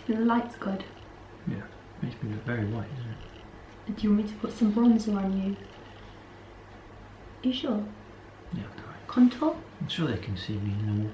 And the light's good. Yeah, makes me look very white, doesn't it? Do you want me to put some bronzer on you? Are you sure? Yeah, I'll do it. Contour? I'm sure they can see me normal.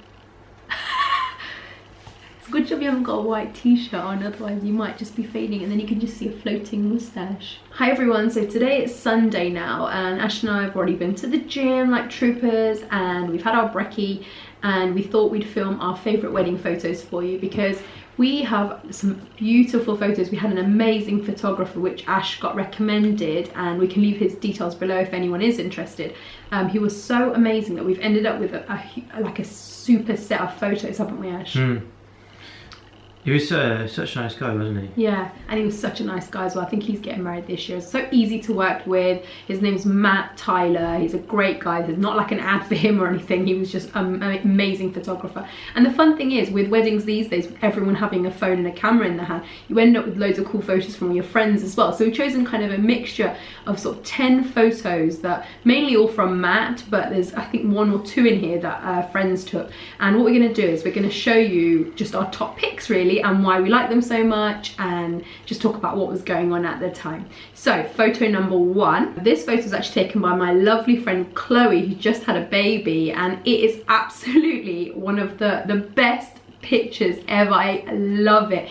It's a good job you haven't got a white t-shirt on, otherwise you might just be fading and then you can just see a floating moustache. Hi everyone, so today it's Sunday now and Ash and I have already been to the gym like troopers and we've had our brekkie and we thought we'd film our favourite wedding photos for you because we have some beautiful photos. We had an amazing photographer which Ash got recommended and we can leave his details below if anyone is interested. He was so amazing that we've ended up with a super set of photos, haven't we, Ash? He was such a nice guy, wasn't he? Yeah, and he was such a nice guy as well. I think he's getting married this year. It's so easy to work with. His name's Matt Tyler. He's a great guy. There's not like an ad for him or anything. He was just an amazing photographer. And the fun thing is, with weddings these days, with everyone having a phone and a camera in their hand, you end up with loads of cool photos from your friends as well. So we've chosen kind of a mixture of sort of 10 photos that mainly all from Matt, but there's I think 1 or 2 in here that friends took. And what we're going to do is we're going to show you just our top picks really, and why we like them so much, and just talk about what was going on at the time. So photo number 1, this photo is actually taken by my lovely friend Chloe, who just had a baby, and it is absolutely one of the best pictures ever. I love it.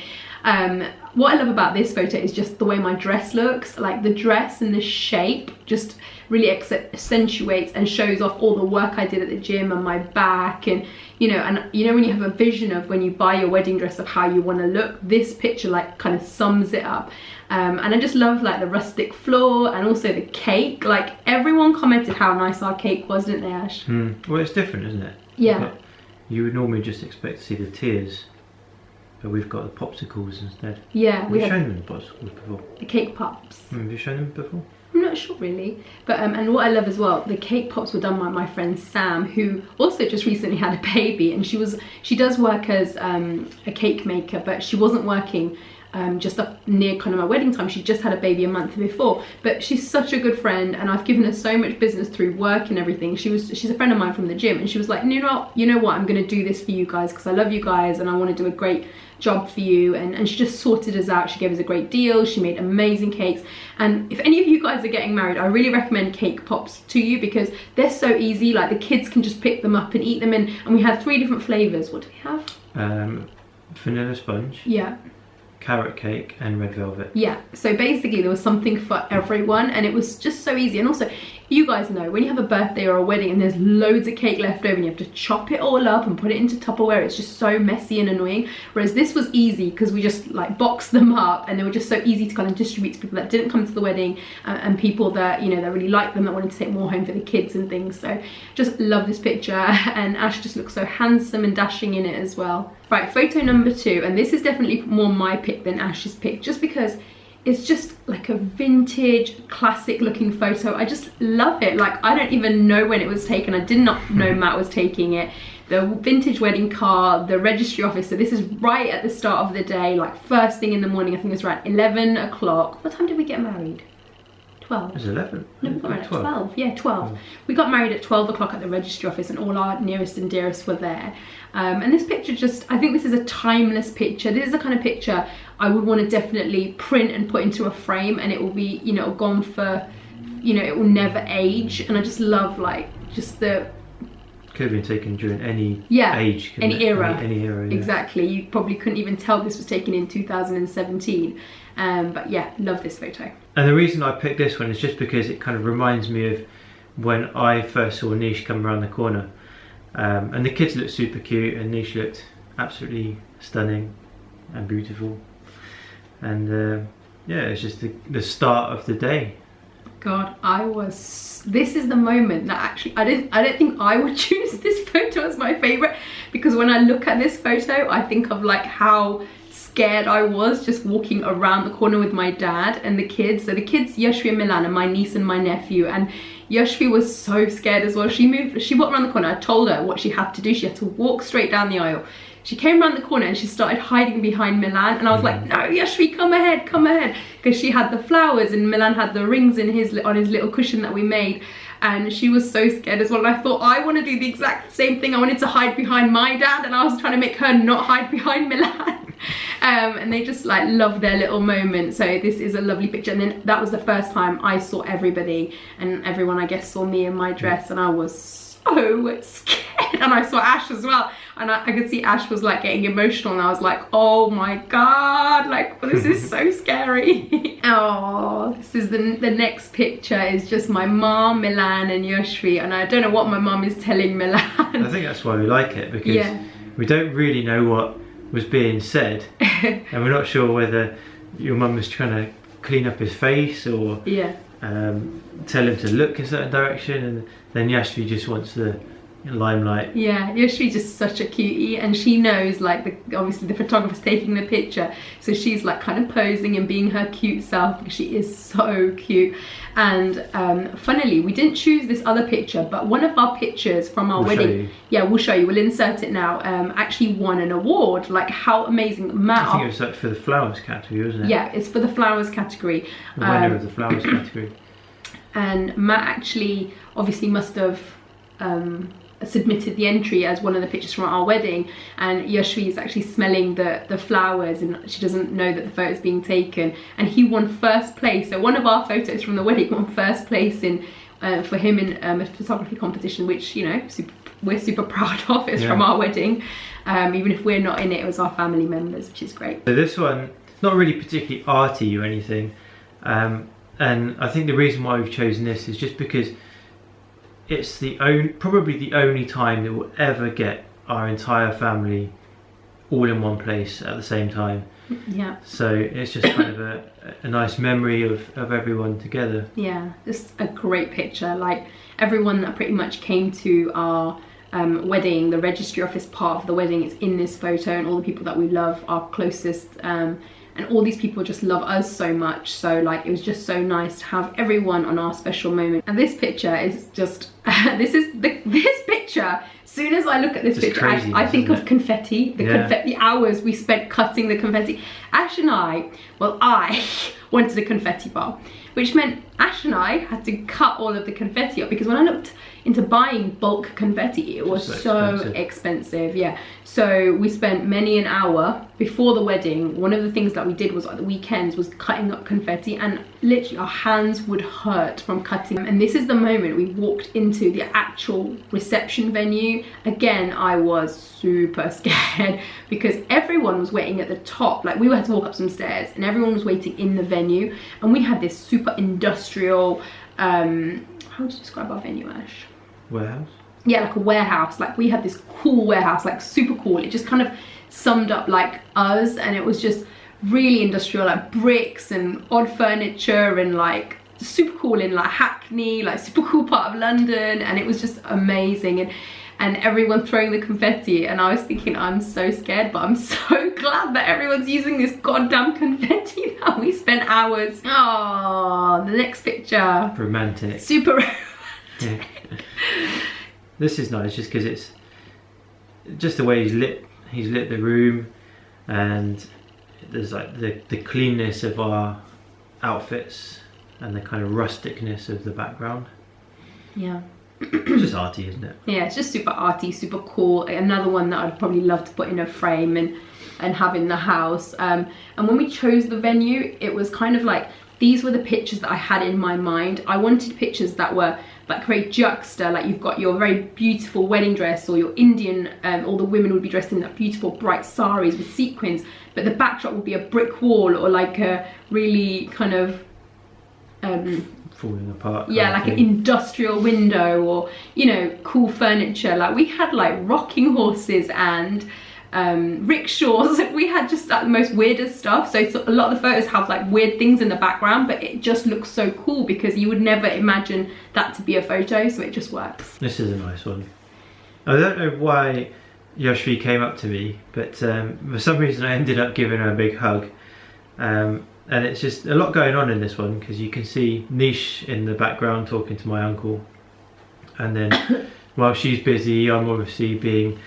What I love about this photo is just the way my dress looks. Like the dress and the shape just really accentuates and shows off all the work I did at the gym and my back, and you know when you have a vision of when you buy your wedding dress of how you want to look, this picture like kind of sums it up. And I just love like the rustic floor and also the cake. Like everyone commented how nice our cake was, didn't they, Ash? Well, it's different, isn't it? Yeah. You would normally just expect to see the tiers, but we've got the popsicles instead. Yeah, we've shown them the popsicles before. The cake pops. Have you shown them before? I'm not sure really, but and what I love as well, the cake pops were done by my friend Sam, who also just recently had a baby, and she does work as a cake maker, but she wasn't working just up near kind of my wedding time. She just had a baby a month before, but she's such a good friend and I've given her so much business through work and everything. She's a friend of mine from the gym, and she was like, you know what, I'm going to do this for you guys because I love you guys and I want to do a great job for you, and she just sorted us out. She gave us a great deal. She made amazing cakes, and if any of you guys are getting married, I really recommend cake pops to you because they're so easy. Like the kids can just pick them up and eat them in, and we had 3 different flavors. What do we have? Vanilla sponge, yeah, carrot cake, and red velvet. Yeah, so basically there was something for everyone and it was just so easy. And also, you guys know when you have a birthday or a wedding and there's loads of cake left over and you have to chop it all up and put it into Tupperware, it's just so messy and annoying. Whereas this was easy because we just like boxed them up and they were just so easy to kind of distribute to people that didn't come to the wedding, and people that, you know, that really liked them, that wanted to take more home for the kids and things. So just love this picture, and Ash just looks so handsome and dashing in it as well. Right, photo number 2, and this is definitely more my pick than Ash's pick, just because it's just like a vintage classic looking photo. I just love it. Like I don't even know when it was taken. I did not know Matt was taking it. The vintage wedding car, the registry office. So this is right at the start of the day, like first thing in the morning. I think it was around 11 o'clock. What time did we get married? 12. It was 11. No, we got married at 12. Yeah, 12. We got married at 12 o'clock at the registry office and all our nearest and dearest were there. And this picture just, I think this is a timeless picture. This is the kind of picture I would want to definitely print and put into a frame, and it will be, you know, gone for, you know, it will never age. And I just love like just the... Could have been taken during any age. Any era. Any era, yeah. Exactly. You probably couldn't even tell this was taken in 2017. But yeah, love this photo. And the reason I picked this one is just because it kind of reminds me of when I first saw Nish come around the corner. And the kids looked super cute and Nish looked absolutely stunning and beautiful. And yeah, it's just the start of the day. God, this is the moment that actually, I don't think I would choose this photo as my favorite, because when I look at this photo, I think of like how scared I was just walking around the corner with my dad and the kids. So the kids, Yashvi and Milan, and my niece and my nephew, and Yashvi was so scared as well. She walked around the corner. I told her what she had to do. She had to walk straight down the aisle. She came around the corner and she started hiding behind Milan, and I was like, no, Yashvi, come ahead, because she had the flowers and Milan had the rings on his little cushion that we made. and she was so scared as well. And I thought, I want to do the exact same thing. I wanted to hide behind my dad, and I was trying to make her not hide behind Milan. And they just like love their little moment. So this is a lovely picture. And then that was the first time I saw everybody, and everyone I guess saw me in my dress, and I was so scared. And I saw Ash as well, and I could see Ash was like getting emotional, and I was like, oh my god, like this is so scary. Oh, this is the next picture is just my mom, Milan, and Yoshvi, and I don't know what my mom is telling Milan. I think that's why we like it, because we don't really know what was being said, and we're not sure whether your mum was trying to clean up his face or tell him to look a certain direction, and then Yoshvi just wants the limelight. Yeah, Yoshvi's just such a cutie, and she knows like obviously the photographer's taking the picture, so she's like kind of posing and being her cute self, because she is so cute. And funnily, we didn't choose this other picture, but one of our pictures from our wedding, we'll show you, we'll insert it now, actually won an award. Like, how amazing. Matt, I think it was like for the flowers category, wasn't it? Yeah, it's for the flowers category. The winner of the flowers category. And Matt actually obviously must have submitted the entry as one of the pictures from our wedding, and Yoshvi is actually smelling the flowers, and she doesn't know that the photo is being taken, and he won first place. So one of our photos from the wedding won first place in for him in a photography competition, which, you know, we're super proud of. It's from our wedding, even if we're not in it, it was our family members, which is great. So this one, not really particularly arty or anything, and I think the reason why we've chosen this is just because it's probably the only time that we'll ever get our entire family all in one place at the same time. Yeah. So it's just kind of a nice memory of everyone together. Yeah, just a great picture. Like, everyone that pretty much came to our wedding, the registry office part of the wedding, is in this photo, and all the people that we love, our closest, and all these people just love us so much. So like, it was just so nice to have everyone on our special moment. And this picture is just this picture, as soon as I look at this picture, I think of confetti. The hours we spent cutting the confetti. Ash and I wanted a confetti bar, which meant Ash and I had to cut all of the confetti up, because when I looked into buying bulk confetti, it was so expensive. Yeah, so we spent many an hour before the wedding. One of the things that we did was, at the weekends, was cutting up confetti, and literally our hands would hurt from cutting. And this is the moment we walked into the actual reception venue. Again, I was super scared, because everyone was waiting at the top. Like, we had to walk up some stairs, and everyone was waiting in the venue, and we had this super industrial, how would you describe our venue, Ash? Warehouse? Yeah, like a warehouse. Like, we had this cool warehouse, like super cool. It just kind of summed up like us, and it was just really industrial, like bricks and odd furniture, and like super cool in like Hackney, like super cool part of London, and it was just amazing. And everyone throwing the confetti, and I was thinking, I'm so scared, but I'm so glad that everyone's using this goddamn confetti now. We spent hours. Oh, the next picture. Romantic. Super romantic. Yeah. This is nice, just because it's just the way he's lit the room, and there's like the cleanness of our outfits and the kind of rusticness of the background. Yeah. It's just arty, isn't it? Yeah, it's just super arty, super cool. Another one that I'd probably love to put in a frame and have in the house. And when we chose the venue, it was kind of like, these were the pictures that I had in my mind. I wanted pictures that were like very juxta, like you've got your very beautiful wedding dress, or your Indian, all the women would be dressed in that beautiful bright saris with sequins, but the backdrop would be a brick wall, or like a really kind of falling apart. Yeah, like an industrial window, or, you know, cool furniture. Like, we had like rocking horses and rickshaws. We had just like the most weirdest stuff. So a lot of the photos have like weird things in the background, but it just looks so cool, because you would never imagine that to be a photo, so it just works. This is a nice one. I don't know why Yoshvi came up to me, but for some reason I ended up giving her a big hug. And it's just a lot going on in this one, because you can see Nish in the background talking to my uncle, and then while she's busy, I'm obviously being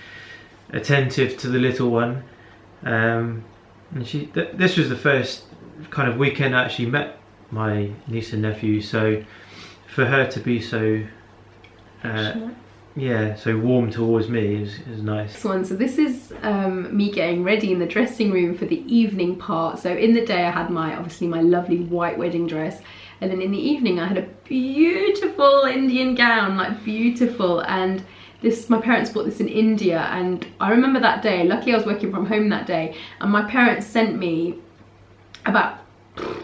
attentive to the little one. And this was the first kind of weekend I actually met my niece and nephew, so for her to be so yeah, so warm towards me is nice. This one, so this is me getting ready in the dressing room for the evening part. So in the day I had obviously my lovely white wedding dress, and then in the evening I had a beautiful Indian gown, like beautiful. And this, my parents bought this in India, and I remember that day, luckily I was working from home that day, and my parents sent me about,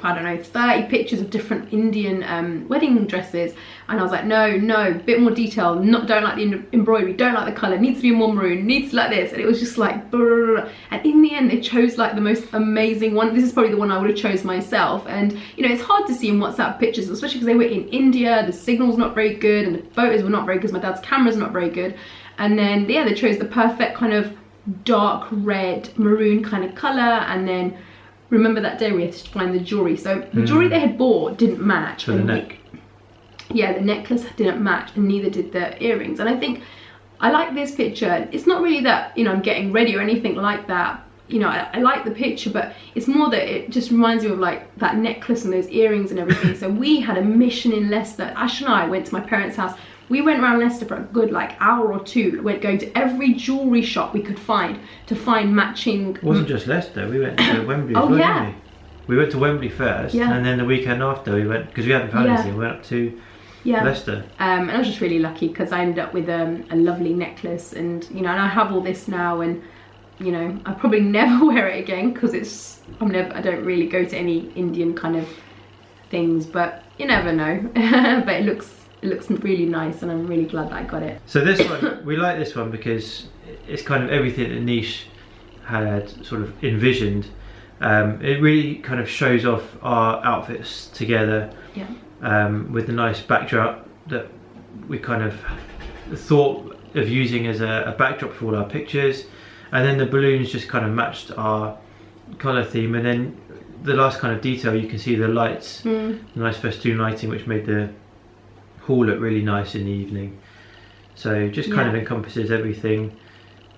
I don't know, 30 pictures of different Indian wedding dresses, and I was like, no, bit more detail, don't like the embroidery, don't like the colour, needs to be more maroon, needs to like this. And it was just like brrr. And in the end they chose like the most amazing one. This is probably the one I would have chose myself. And you know, it's hard to see in WhatsApp pictures, especially because they were in India, the signal's not very good and the photos were not very good, my dad's camera's not very good. And then yeah, they chose the perfect kind of dark red maroon kind of colour. And then remember that day we had to find the jewellery. So the jewellery they had bought didn't match. For the neck. Yeah, the necklace didn't match, and neither did the earrings. And I think I like this picture. It's not really that, you know, I'm getting ready or anything like that. You know, I like the picture, but it's more that it just reminds me of like that necklace and those earrings and everything. So we had a mission in Leicester. Ash and I went to my parents' house. We went around Leicester for a good like hour or two. We're going to every jewellery shop we could find to find matching. It wasn't just Leicester, we went to Wembley as oh well, yeah. didn't we? We went to Wembley first, and then the weekend after we went, because we hadn't found anything, we went up to Leicester. And I was just really lucky because I ended up with a lovely necklace, and you know, and I have all this now, and you know, I probably never wear it again because I don't really go to any Indian kind of things, but you never know. But it looks really nice, and I'm really glad that I got it. So this one, we like this one because it's kind of everything that Nish had sort of envisioned. It really kind of shows off our outfits together, with the nice backdrop that we kind of thought of using as a backdrop for all our pictures, and then the balloons just kind of matched our colour theme. And then the last kind of detail, you can see the lights, the nice festoon lighting, which made the hall look really nice in the evening. So just kind of encompasses everything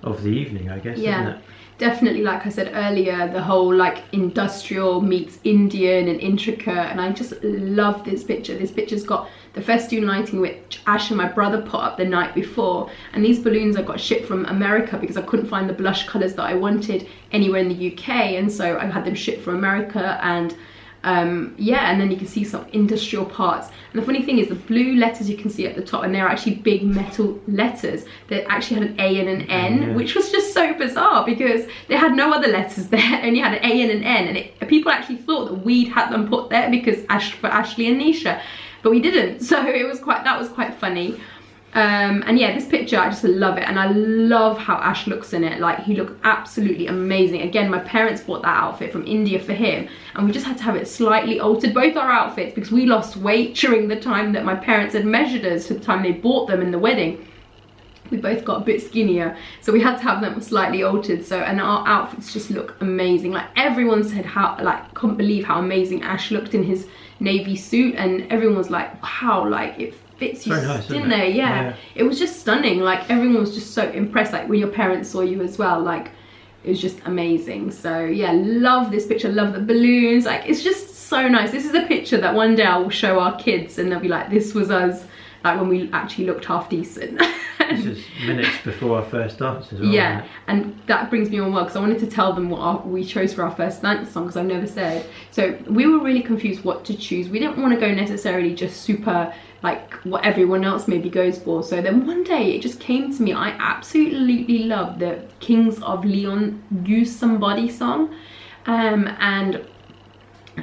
of the evening, I guess, isn't it? Definitely, like I said earlier, the whole like industrial meets Indian and intricate, and I just love this picture. This picture's got the festoon lighting which Ash and my brother put up the night before, and these balloons I got shipped from America because I couldn't find the blush colours that I wanted anywhere in the UK, and so I had them shipped from America. And yeah, and then you can see some industrial parts. And the funny thing is, the blue letters you can see at the top, and they're actually big metal letters, they actually had an A and an N, which was just so bizarre because they had no other letters there, only had an A and an N, and people actually thought that we'd had them put there because for Ashley and Nisha, but we didn't. So it was that was quite funny. And yeah, this picture, I just love it, and I love how Ash looks in it. Like, he looked absolutely amazing. Again, my parents bought that outfit from India for him, and we just had to have it slightly altered, both our outfits, because we lost weight during the time that my parents had measured us to the time they bought them in the wedding. We both got a bit skinnier, so we had to have them slightly altered. So, and our outfits just look amazing. Like, everyone said couldn't believe how amazing Ash looked in his navy suit, and everyone was like, wow, like, it fits you, nice, didn't they? Yeah, it was just stunning. Like, everyone was just so impressed, like when your parents saw you as well. Like, it was just amazing. So yeah, love this picture, love the balloons. Like, it's just so nice. This is a picture that one day I will show our kids, and they'll be like, this was us, like when we actually looked half decent. This is minutes before our first dance as well. Yeah, and that brings me on well, because I wanted to tell them what we chose for our first dance song, because I've never said. So we were really confused what to choose. We didn't want to go necessarily just super like what everyone else maybe goes for. So then one day it just came to me, I absolutely love the Kings of Leon Use Somebody song. And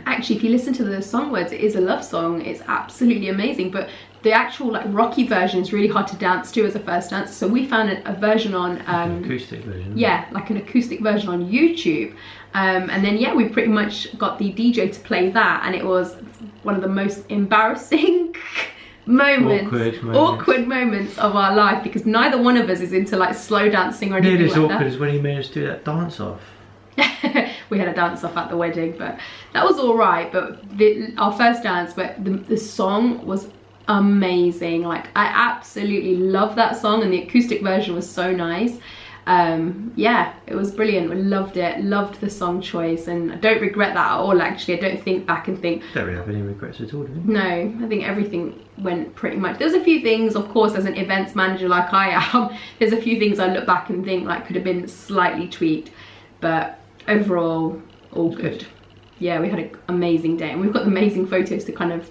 actually, if you listen to the song words, it is a love song. It's absolutely amazing, but the actual like rocky version is really hard to dance to as a first dance. So we found a version on an acoustic version. Yeah, like an acoustic version on YouTube. And then yeah, we pretty much got the DJ to play that, and it was one of the most embarrassing awkward moments of our life, because neither one of us is into like slow dancing or anything like that. Nearly as awkward as when he made us do that dance off. We had a dance off at the wedding, but that was all right. But our first dance, but the song was amazing. Like, I absolutely love that song, and the acoustic version was so nice. Yeah, it was brilliant. We loved it, loved the song choice, and I don't regret that at all. Actually, I don't think back and think, don't really have any regrets at all, do you? no, I think everything went pretty much. There's a few things, of course, as an events manager like I am, there's a few things I look back and think like could have been slightly tweaked, but overall all good. Yeah, we had an amazing day, and we've got amazing photos to kind of,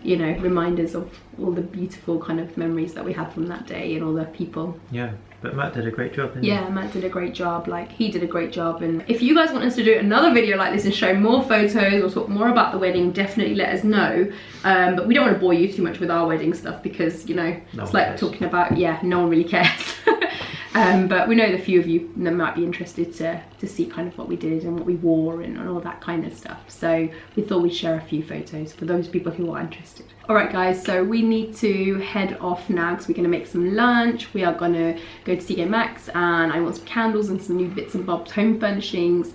you know, remind us of all the beautiful kind of memories that we had from that day and all the people. Yeah, but Matt did a great job, didn't he? Yeah, Matt did a great job. Like, he did a great job. And if you guys want us to do another video like this and show more photos or talk more about the wedding, definitely let us know. But we don't want to bore you too much with our wedding stuff because, you know, it's like talking about, yeah, no one really cares. But we know the few of you that might be interested to see kind of what we did and what we wore and all that kind of stuff. So we thought we'd share a few photos for those people who are interested. Alright guys, so we need to head off now because we're going to make some lunch. We are going to go to TK Maxx, and I want some candles and some new bits and bobs, home furnishings.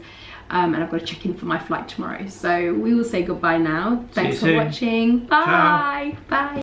And I've got to check in for my flight tomorrow. So we will say goodbye now. Thanks for watching. Bye. Ciao. Bye.